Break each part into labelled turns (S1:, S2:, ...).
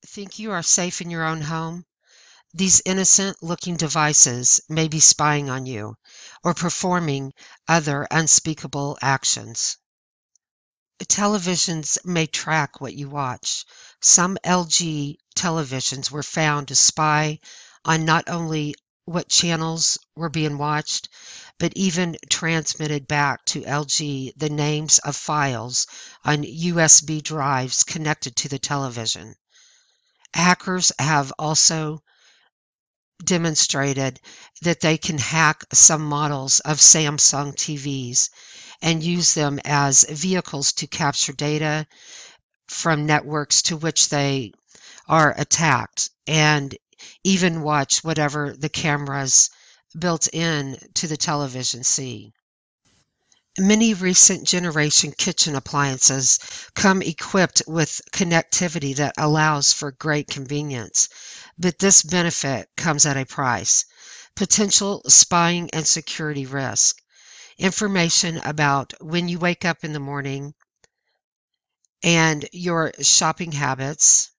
S1: Think you are safe in your own home? These innocent-looking devices may be spying on you or performing other unspeakable actions. Televisions may track what you watch. Some LG televisions were found to spy on not only what channels were being watched, but even transmitted back to LG the names of files on USB drives connected to the television. Hackers have also demonstrated that they can hack some models of Samsung TVs and use them as vehicles to capture data from networks to which they are attacked, and even watch whatever the cameras built in to the television see. Many recent generation kitchen appliances come equipped with connectivity that allows for great convenience, but this benefit comes at a price. Potential spying and security risk. Information about when you wake up in the morning and your shopping habits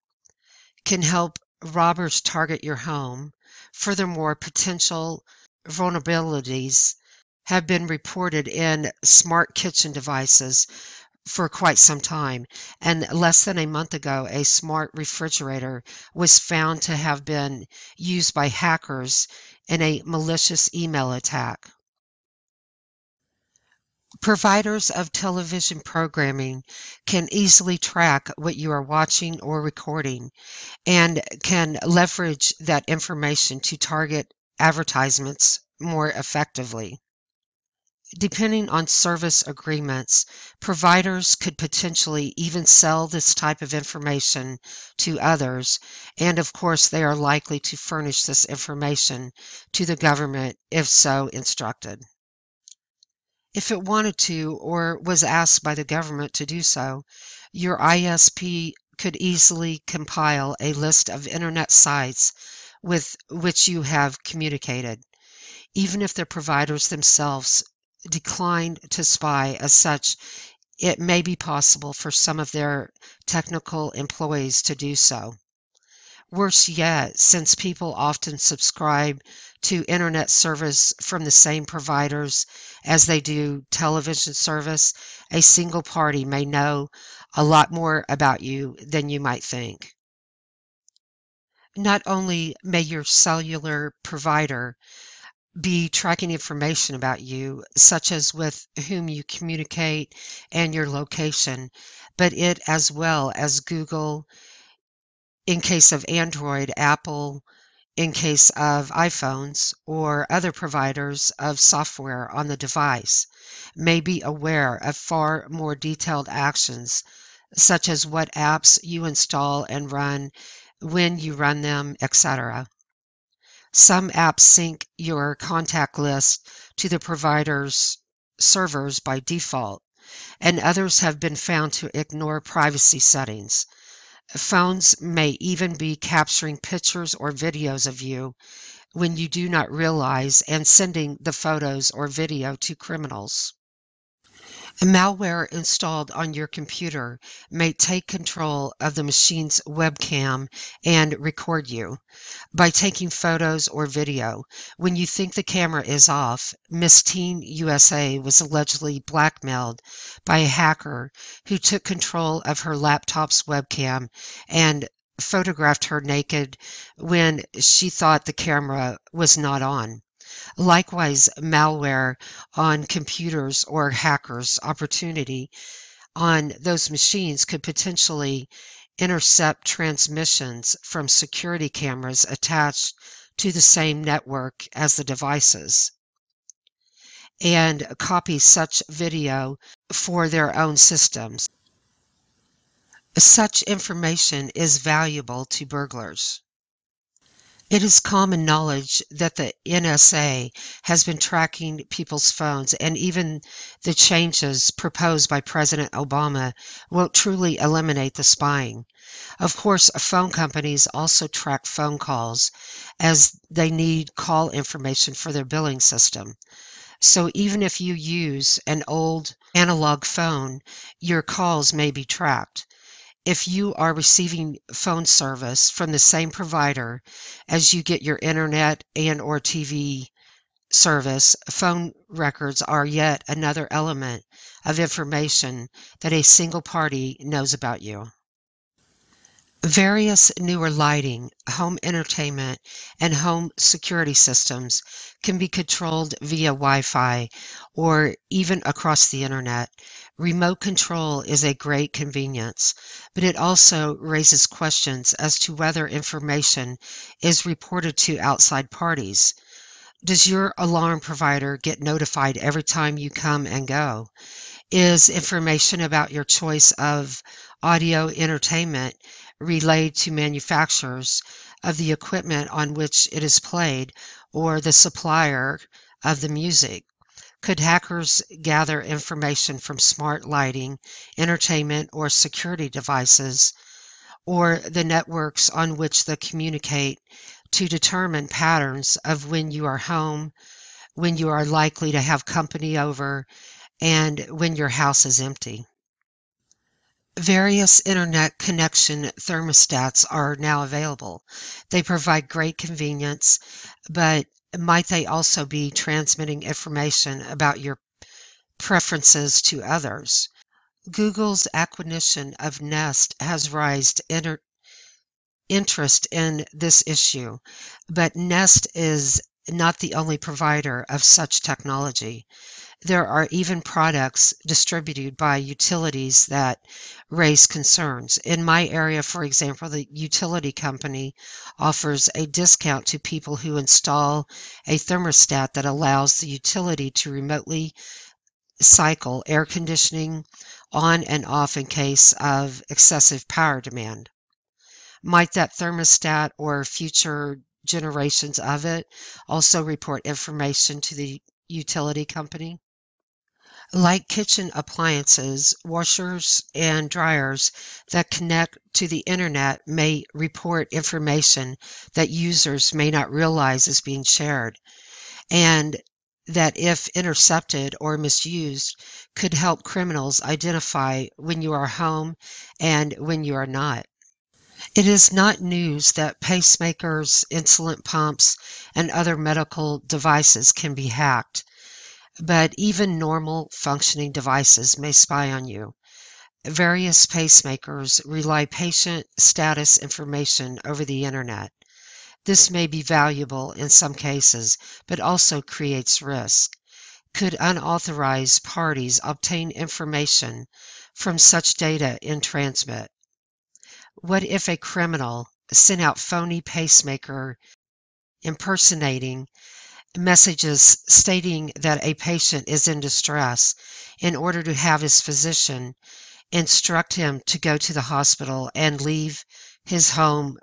S1: can help robbers target your home. Furthermore, potential vulnerabilities have been reported in smart kitchen devices for quite some time, and less than a month ago, a smart refrigerator was found to have been used by hackers in a malicious email attack. Providers of television programming can easily track what you are watching or recording and can leverage that information to target advertisements more effectively. Depending on service agreements, providers could potentially even sell this type of information to others, and of course they are likely to furnish this information to the government if so instructed. If it wanted to or was asked by the government to do so, your ISP could easily compile a list of internet sites with which you have communicated. Even if the providers themselves declined to spy as such, it may be possible for some of their technical employees to do so. Worse yet, since people often subscribe to internet service from the same providers as they do television service, a single party may know a lot more about you than you might think. Not only may your cellular provider be tracking information about you, such as with whom you communicate and your location, but it as well as Google in case of Android, Apple in case of iPhones, or other providers of software on the device, may be aware of far more detailed actions, such as what apps you install and run, when you run them, etc. Some apps sync your contact list to the provider's servers by default, and others have been found to ignore privacy settings. Phones may even be capturing pictures or videos of you when you do not realize and sending the photos or video to criminals. Malware installed on your computer may take control of the machine's webcam and record you. By taking photos or video, when you think the camera is off, Miss Teen USA was allegedly blackmailed by a hacker who took control of her laptop's webcam and photographed her naked when she thought the camera was not on. Likewise, malware on computers or hackers' opportunity on those machines could potentially intercept transmissions from security cameras attached to the same network as the devices and copy such video for their own systems. Such information is valuable to burglars. It is common knowledge that the NSA has been tracking people's phones, and even the changes proposed by President Obama won't truly eliminate the spying. Of course, phone companies also track phone calls as they need call information for their billing system. So even if you use an old analog phone, your calls may be tracked. If you are receiving phone service from the same provider as you get your internet and/or TV service, phone records are yet another element of information that a single party knows about you. Various newer lighting, home entertainment, and home security systems can be controlled via Wi-Fi or even across the internet. Remote control is a great convenience, but it also raises questions as to whether information is reported to outside parties. Does your alarm provider get notified every time you come and go? Is information about your choice of audio entertainment relayed to manufacturers of the equipment on which it is played or the supplier of the music? Could hackers gather information from smart lighting, entertainment, or security devices, or the networks on which they communicate to determine patterns of when you are home, when you are likely to have company over, and when your house is empty? Various internet connection thermostats are now available. They provide great convenience, but might they also be transmitting information about your preferences to others? Google's acquisition of Nest has raised interest in this issue, but Nest is not the only provider of such technology. There are even products distributed by utilities that raise concerns. In my area, for example, the utility company offers a discount to people who install a thermostat that allows the utility to remotely cycle air conditioning on and off in case of excessive power demand. Might that thermostat or future generations of it also report information to the utility company? Like kitchen appliances, washers and dryers that connect to the internet may report information that users may not realize is being shared, and that if intercepted or misused could help criminals identify when you are home and when you are not. It is not news that pacemakers, insulin pumps, and other medical devices can be hacked, but even normal functioning devices may spy on you. Various pacemakers rely patient status information over the internet. This may be valuable in some cases, but also creates risk. Could unauthorized parties obtain information from such data in transmit? What if a criminal sent out phony pacemaker impersonating messages stating that a patient is in distress in order to have his physician instruct him to go to the hospital and leave his home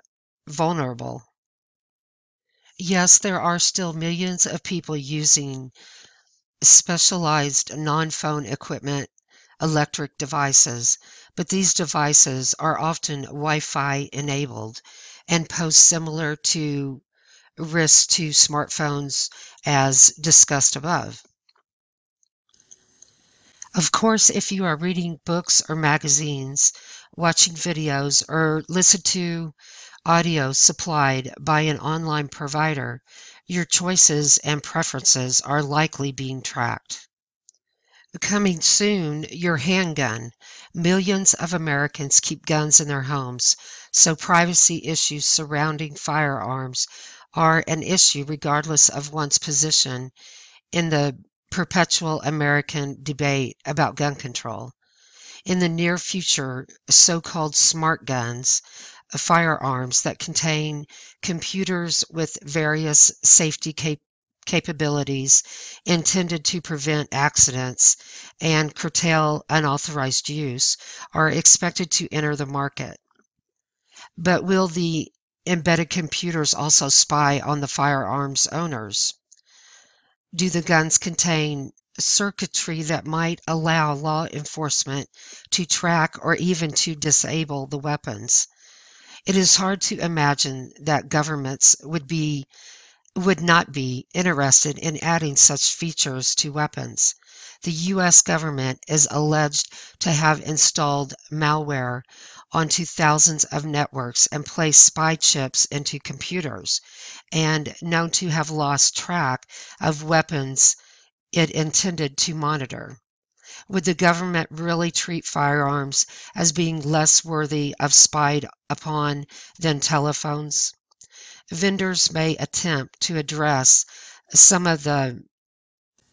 S1: vulnerable? Yes, there are still millions of people using specialized non-phone equipment, electric devices, but these devices are often Wi-Fi enabled and pose similar to risks to smartphones as discussed above. Of course, if you are reading books or magazines, watching videos, or listen to audio supplied by an online provider, your choices and preferences are likely being tracked. Coming soon, your handgun. Millions of Americans keep guns in their homes, so privacy issues surrounding firearms are an issue regardless of one's position in the perpetual American debate about gun control. In the near future, so-called smart guns, firearms that contain computers with various safety capabilities intended to prevent accidents and curtail unauthorized use, are expected to enter the market. But will the embedded computers also spy on the firearms owners? Do the guns contain circuitry that might allow law enforcement to track or even to disable the weapons? It is hard to imagine that governments would not be interested in adding such features to weapons. The U.S. government is alleged to have installed malware onto thousands of networks and place spy chips into computers, and known to have lost track of weapons it intended to monitor. Would the government really treat firearms as being less worthy of spied upon than telephones? Vendors may attempt to address some of the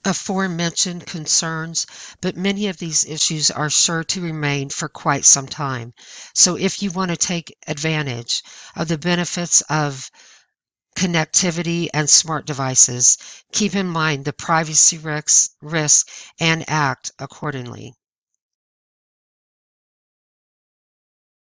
S1: aforementioned concerns, but many of these issues are sure to remain for quite some time. So if you want to take advantage of the benefits of connectivity and smart devices, keep in mind the privacy risks and act accordingly.